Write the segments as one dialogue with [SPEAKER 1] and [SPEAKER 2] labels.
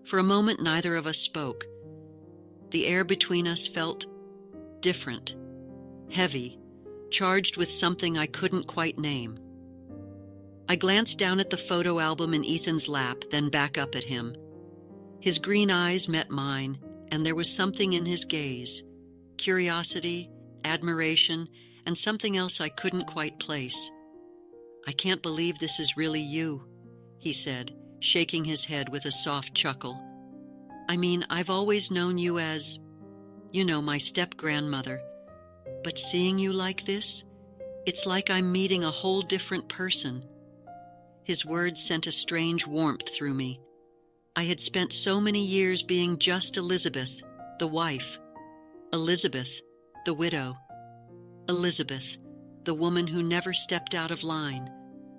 [SPEAKER 1] For a moment, neither of us spoke. The air between us felt different, heavy, charged with something I couldn't quite name. I glanced down at the photo album in Ethan's lap, then back up at him. His green eyes met mine, and there was something in his gaze, curiosity, admiration, and something else I couldn't quite place. "I can't believe this is really you," he said, shaking his head with a soft chuckle. "I mean, I've always known you as, my step-grandmother. But seeing you like this, it's like I'm meeting a whole different person." His words sent a strange warmth through me. I had spent so many years being just Elizabeth, the wife. Elizabeth, the widow. Elizabeth, the woman who never stepped out of line.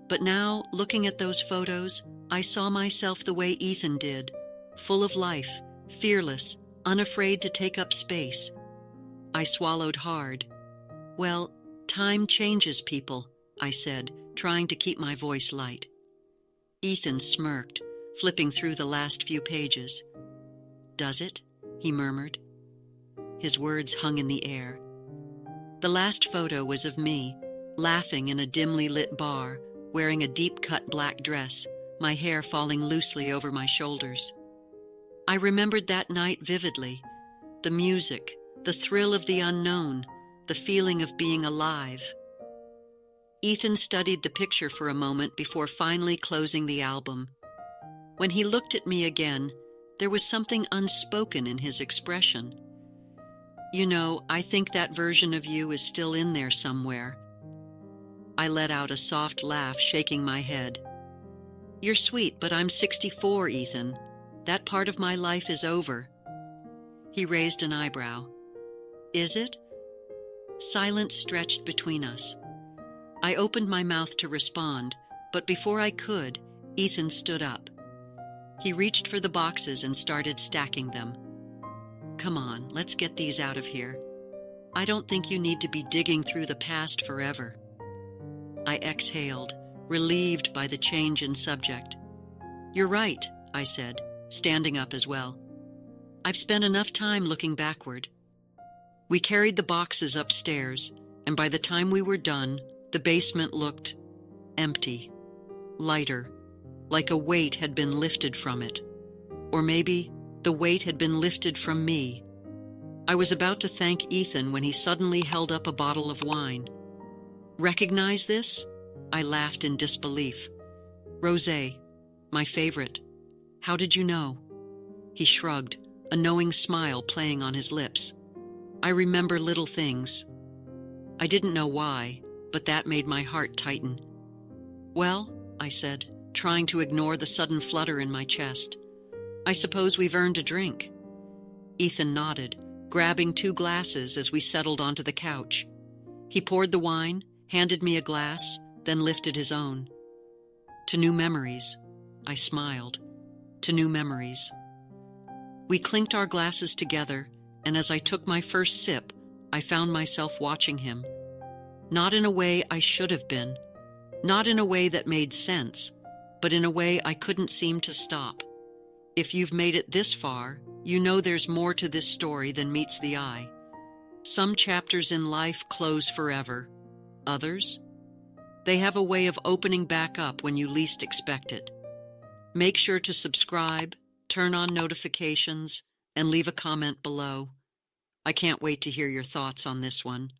[SPEAKER 1] But now, looking at those photos, I saw myself the way Ethan did, full of life, fearless, unafraid to take up space. I swallowed hard. "Well, time changes people," I said, trying to keep my voice light. Ethan smirked, flipping through the last few pages. "Does it?" he murmured. His words hung in the air. The last photo was of me, laughing in a dimly lit bar, wearing a deep-cut black dress, my hair falling loosely over my shoulders. I remembered that night vividly. The music, the thrill of the unknown, the feeling of being alive. Ethan studied the picture for a moment before finally closing the album. When he looked at me again, there was something unspoken in his expression. "I think that version of you is still in there somewhere." I let out a soft laugh, shaking my head. "You're sweet, but I'm 64, Ethan. That part of my life is over." He raised an eyebrow. "Is it?" Silence stretched between us. I opened my mouth to respond, but before I could, Ethan stood up. He reached for the boxes and started stacking them. "Come on, let's get these out of here. I don't think you need to be digging through the past forever." I exhaled, relieved by the change in subject. "You're right," I said, standing up as well. "I've spent enough time looking backward." We carried the boxes upstairs, and by the time we were done, the basement looked empty, lighter, like a weight had been lifted from it. Or maybe the weight had been lifted from me. I was about to thank Ethan when he suddenly held up a bottle of wine. "Recognize this?" I laughed in disbelief. "Rosé, my favorite. How did you know?" He shrugged, a knowing smile playing on his lips. "I remember little things." I didn't know why, but that made my heart tighten. "Well," I said, trying to ignore the sudden flutter in my chest, "I suppose we've earned a drink." Ethan nodded, grabbing 2 glasses as we settled onto the couch. He poured the wine, handed me a glass, then lifted his own. "To new memories." I smiled. "To new memories." We clinked our glasses together, and as I took my first sip, I found myself watching him. Not in a way I should have been, not in a way that made sense, but in a way I couldn't seem to stop. If you've made it this far, you know there's more to this story than meets the eye. Some chapters in life close forever. Others? They have a way of opening back up when you least expect it. Make sure to subscribe, turn on notifications, and leave a comment below. I can't wait to hear your thoughts on this one.